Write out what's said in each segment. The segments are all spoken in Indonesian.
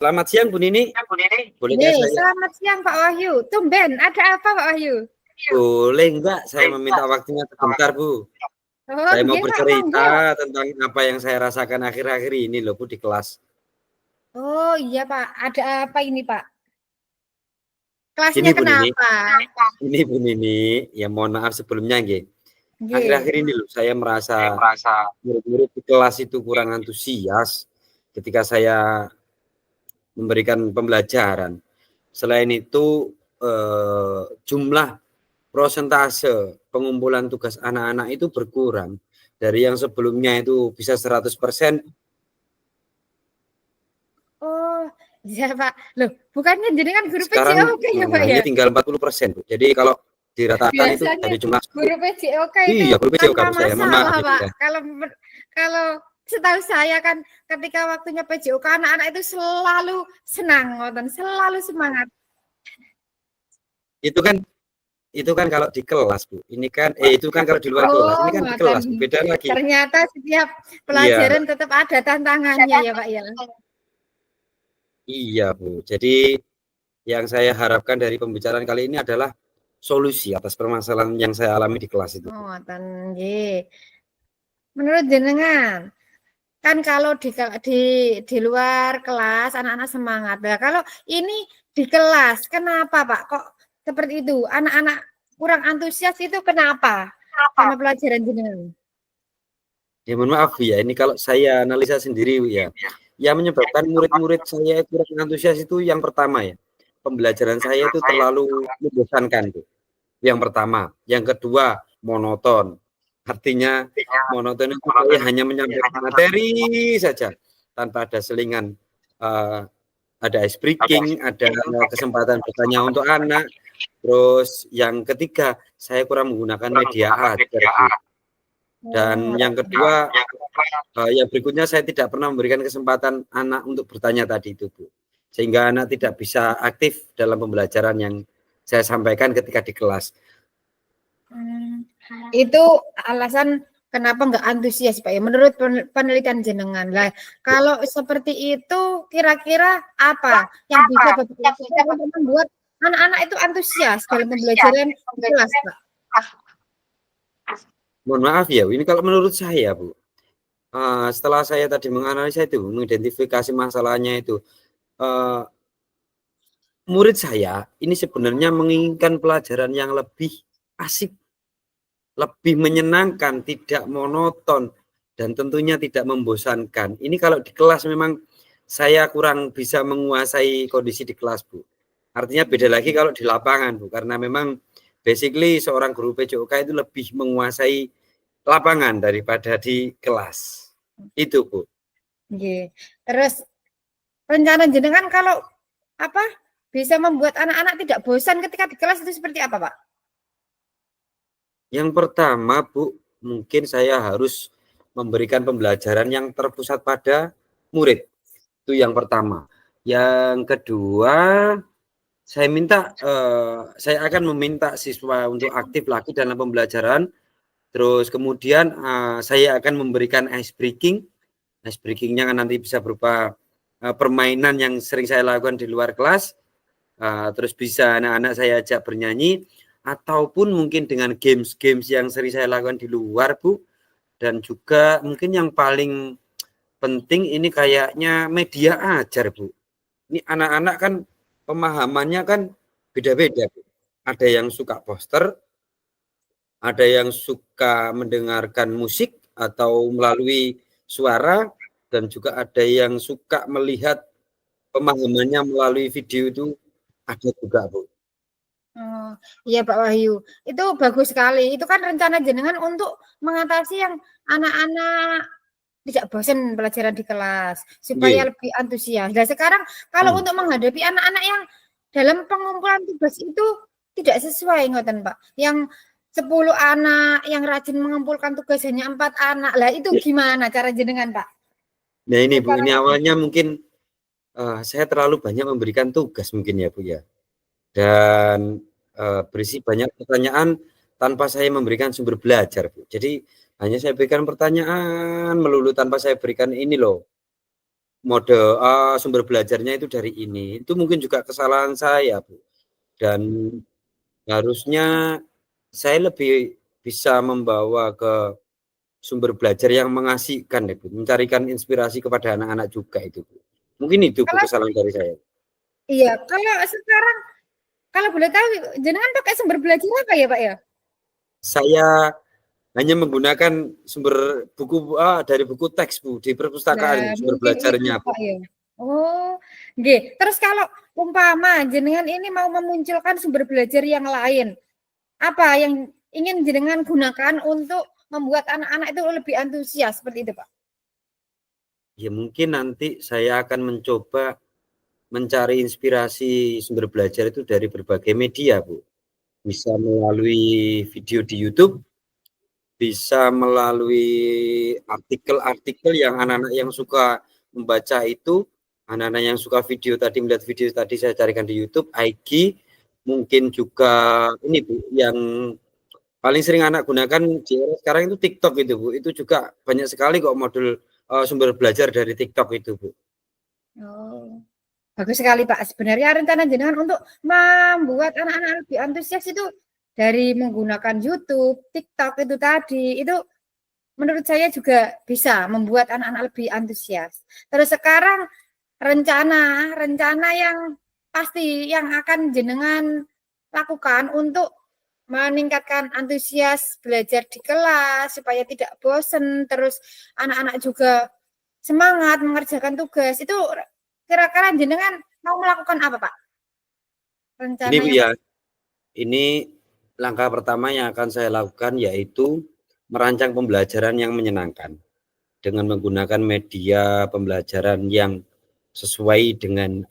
Selamat siang Bu Nini. Bolehkah saya? Selamat siang Pak Wahyu. Tumben, ada apa Pak Wahyu? Boleh enggak saya meminta waktunya sebentar Bu? Oh, Saya mau nggih Pak, monggo. bercerita tentang apa yang saya rasakan akhir-akhir ini loh Bu di kelas. Oh iya Pak, ada apa ini Pak? Ini Kelasnya Bu Nini, kenapa? Bu Nini, ya mohon maaf sebelumnya nggih. Nggih. Akhir-akhir ini loh saya merasa murid-murid di kelas itu kurang antusias ketika saya memberikan pembelajaran. Selain itu jumlah prosentase pengumpulan tugas anak-anak itu berkurang dari yang sebelumnya itu bisa 100%. Oh, iya Pak. Loh, bukannya jenengan guru Sekarang PJOK ya Pak hanya ya? tinggal 40%. Jadi kalau diratakan itu Biasanya dari jumlah guru PJOK itu iya guru PJOK tanpa saya, mohon maaf masalah Pak. ya. Kalau setahu saya kan ketika waktunya PJOK anak-anak itu selalu senang, selalu semangat. Itu kan kalau di kelas Bu. Ini kan itu kan kalau di luar kelas. Oh, Ini kan di kelas Bu. Beda lagi. ternyata setiap Iya, pelajaran tetap ada tantangannya ya Pak ya. iya Bu. Jadi yang saya harapkan dari pembicaraan kali ini adalah solusi atas permasalahan yang saya alami di kelas itu. Oh, nggih. Menurut jenengan, kan kalau di luar kelas anak-anak semangat. Nah, kalau ini di kelas, kenapa Pak? Kok seperti itu? Anak-anak kurang antusias itu kenapa? Sama pelajaran jenengan. Ya mohon maaf ya, ini kalau saya analisa sendiri ya, yang menyebabkan murid-murid saya kurang antusias itu yang pertama ya, pembelajaran saya itu terlalu membosankan tuh. Yang pertama, yang kedua monoton. Artinya monoton itu saya hanya menyampaikan materi saja tanpa ada selingan, ada ice breaking, ada kesempatan bertanya untuk anak. Terus yang ketiga, saya kurang menggunakan media ajar Bu. Dan yang kedua, yang berikutnya saya tidak pernah memberikan kesempatan anak untuk bertanya tadi itu Bu. Sehingga anak tidak bisa aktif dalam pembelajaran yang saya sampaikan ketika di kelas. Itu alasan kenapa nggak antusias Pak ya? Menurut penelitian jenengan lah, kalau seperti itu kira-kira apa yang bisa membuat anak-anak itu antusias dalam pembelajaran di kelas Pak? Mohon maaf ya, ini kalau menurut saya Bu, setelah saya tadi menganalisa itu, mengidentifikasi masalahnya itu, murid saya ini sebenarnya menginginkan pelajaran yang lebih asik, lebih menyenangkan, tidak monoton, dan tentunya tidak membosankan. Ini kalau di kelas memang saya kurang bisa menguasai kondisi di kelas Bu. Artinya beda lagi kalau di lapangan Bu, karena memang basically seorang guru PJOK itu lebih menguasai lapangan daripada di kelas. Itu Bu. Oke. Terus rencana jenengan kalau apa bisa membuat anak-anak tidak bosan ketika di kelas itu seperti apa Pak? Yang pertama Bu, mungkin saya harus memberikan pembelajaran yang terpusat pada murid. Itu yang pertama. Yang kedua, saya akan meminta siswa untuk aktif lagi dalam pembelajaran. Terus kemudian saya akan memberikan ice breaking. Ice breakingnya nanti bisa berupa permainan yang sering saya lakukan di luar kelas. Terus bisa anak-anak saya ajak bernyanyi, ataupun mungkin dengan games-games yang sering saya lakukan di luar Bu. Dan juga mungkin yang paling penting ini kayaknya media ajar Bu. Ini anak-anak kan pemahamannya kan beda-beda Bu. Ada yang suka poster, ada yang suka mendengarkan musik atau melalui suara, dan juga ada yang suka melihat pemahamannya melalui video itu ada juga Bu. Oh, iya Pak Wahyu, itu bagus sekali. Itu kan rencana jenengan untuk mengatasi yang anak-anak tidak bosan pelajaran di kelas, supaya Ye. lebih antusias. Nah sekarang kalau untuk menghadapi anak-anak yang dalam pengumpulan tugas itu tidak sesuai ngoten Pak. Yang 10 anak yang rajin mengumpulkan tugas hanya 4 anak. Lah itu gimana cara jenengan Pak? Nah ini Bu, ini Supaya awalnya mungkin saya terlalu banyak memberikan tugas mungkin ya Bu ya. Dan berisi banyak pertanyaan tanpa saya memberikan sumber belajar Bu. Jadi hanya saya berikan pertanyaan melulu tanpa saya berikan ini loh, mode sumber belajarnya itu dari ini. Itu mungkin juga kesalahan saya, Bu. Dan harusnya saya lebih bisa membawa ke sumber belajar yang mengasihkan ya, Bu. Mencarikan inspirasi kepada anak-anak juga itu, Bu. Mungkin itu, Bu, Kalau kesalahan dari saya. iya, kalau sekarang kalau boleh tahu jenengan pakai sumber belajar apa ya, Pak ya? Saya hanya menggunakan sumber buku dari buku teks, Bu, di perpustakaan Nah, sumber mungkin itu, belajarnya, Bu. Pak ya. Oh, nggih. Terus kalau umpama jenengan ini mau memunculkan sumber belajar yang lain, apa yang ingin jenengan gunakan untuk membuat anak-anak itu lebih antusias seperti itu, Pak? Ya mungkin nanti saya akan mencoba mencari inspirasi sumber belajar itu dari berbagai media, Bu. Bisa melalui video di YouTube, bisa melalui artikel-artikel yang anak-anak yang suka membaca itu, anak-anak yang suka video tadi, melihat video tadi saya carikan di YouTube, IG, mungkin juga ini Bu, yang paling sering anak gunakan di era sekarang itu TikTok itu Bu. Itu juga banyak sekali kok modul sumber belajar dari TikTok itu Bu. Oh, bagus sekali Pak. Sebenarnya rencana jenengan untuk membuat anak-anak lebih antusias itu dari menggunakan YouTube, TikTok itu tadi, itu menurut saya juga bisa membuat anak-anak lebih antusias. Terus sekarang rencana yang pasti yang akan jenengan lakukan untuk meningkatkan antusias belajar di kelas supaya tidak bosen, terus anak-anak juga semangat mengerjakan tugas. Itu kira-kira jenengan mau melakukan apa, Pak? Ini Rencana Bu yang ya, ini langkah pertama yang akan saya lakukan yaitu merancang pembelajaran yang menyenangkan dengan menggunakan media pembelajaran yang sesuai dengan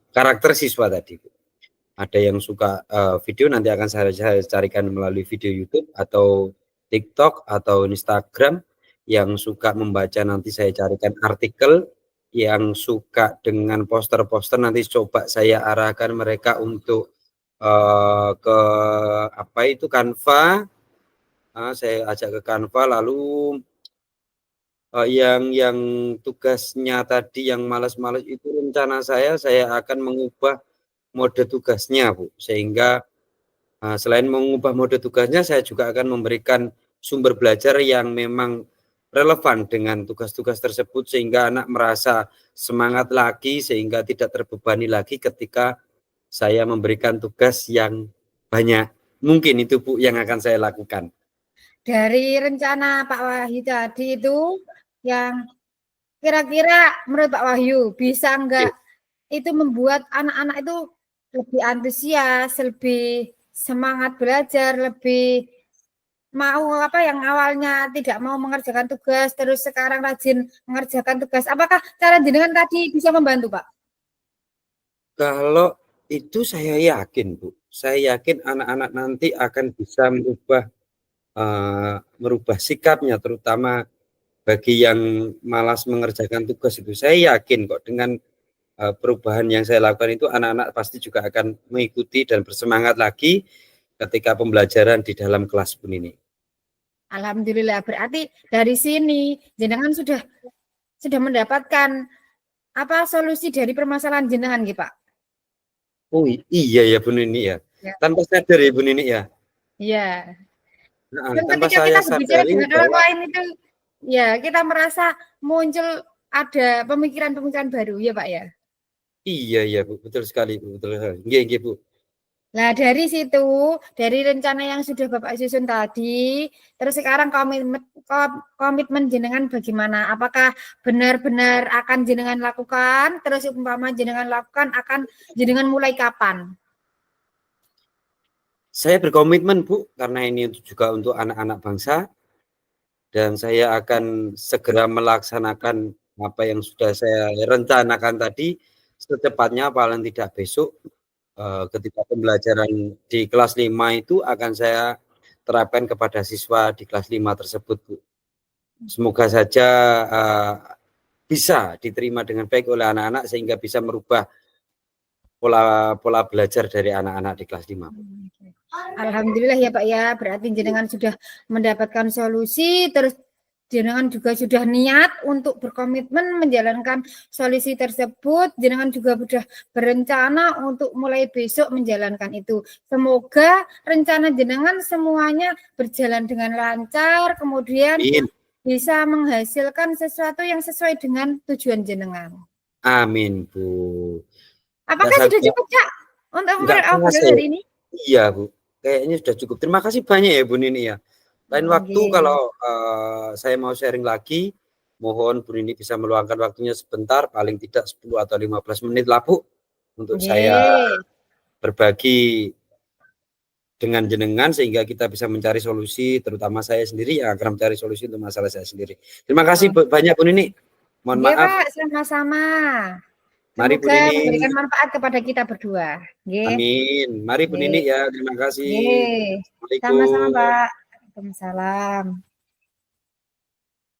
karakter siswa tadi. Ada yang suka video, nanti akan saya carikan melalui video YouTube atau TikTok atau Instagram. Yang suka membaca nanti saya carikan artikel. Yang suka dengan poster-poster nanti coba saya arahkan mereka untuk ke apa itu Canva. Saya ajak ke Canva, lalu yang tugasnya tadi yang malas-malas itu rencana saya akan mengubah mode tugasnya, Bu. Sehingga selain mengubah mode tugasnya, saya juga akan memberikan sumber belajar yang memang relevan dengan tugas-tugas tersebut sehingga anak merasa semangat lagi, sehingga tidak terbebani lagi ketika saya memberikan tugas yang banyak. Mungkin itu Bu yang akan saya lakukan. dari rencana Pak Wahyu tadi itu yang kira-kira menurut Pak Wahyu bisa enggak itu membuat anak-anak itu lebih antusias, lebih semangat belajar, lebih mau apa yang awalnya tidak mau mengerjakan tugas, terus sekarang rajin mengerjakan tugas. Apakah cara jenengan tadi bisa membantu, Pak? Kalau itu saya yakin, Bu. Saya yakin anak-anak nanti akan bisa merubah sikapnya, terutama bagi yang malas mengerjakan tugas itu. Saya yakin kok dengan perubahan yang saya lakukan itu anak-anak pasti juga akan mengikuti dan bersemangat lagi ketika pembelajaran di dalam kelas pun ini. Alhamdulillah, berarti dari sini jenengan sudah mendapatkan apa solusi dari permasalahan jenengan, gitu, Pak? Oh iya ya Bu Nini ya. Ya. Tanpa sadar ya Bu Nini ya. Iya. Nah, Dan tanpa ketika saya kita berbicara sadari dengan orang bahwa lain itu, ya kita merasa muncul ada pemikiran-pemikiran baru, ya Pak ya. iya ya Bu, betul sekali Bu, betul sekali. Nggih Bu. Nah, dari situ, dari rencana yang sudah Bapak susun tadi, terus sekarang komitmen jenengan bagaimana? Apakah benar-benar akan jenengan lakukan? Terus umpama jenengan lakukan, akan jenengan mulai kapan? Saya berkomitmen Bu, karena ini juga untuk anak-anak bangsa, dan saya akan segera melaksanakan apa yang sudah saya rencanakan tadi secepatnya, paling tidak besok. Ketika pembelajaran di kelas 5 itu akan saya terapkan kepada siswa di kelas 5 tersebut, Bu. Semoga saja bisa diterima dengan baik oleh anak-anak sehingga bisa merubah pola belajar dari anak-anak di kelas 5, Bu. Alhamdulillah ya Pak ya, berarti jenengan sudah mendapatkan solusi, terus jenengan juga sudah niat untuk berkomitmen menjalankan solusi tersebut, jenengan juga sudah berencana untuk mulai besok menjalankan itu. Semoga rencana jenengan semuanya berjalan dengan lancar, kemudian bisa menghasilkan sesuatu yang sesuai dengan tujuan jenengan. Amin, Bu. Apakah sudah cukup, Cak, untuk obrolan hari ini? Iya, Bu. Kayaknya sudah cukup. Terima kasih banyak ya, Bu Nini ya. Lain waktu kalau saya mau sharing lagi, mohon Bu Nini bisa meluangkan waktunya sebentar, paling tidak 10 atau 15 menit lah, Bu, untuk saya berbagi dengan jenengan sehingga kita bisa mencari solusi, terutama saya sendiri yang akan mencari solusi untuk masalah saya sendiri. Terima kasih banyak Bu Nini. Mohon maaf. Pak, sama-sama. Mari Bu Semoga Nini memberikan manfaat kepada kita berdua. Amin. Mari Bu Nini ya, terima kasih. Sama-sama Pak. Waalaikumsalam.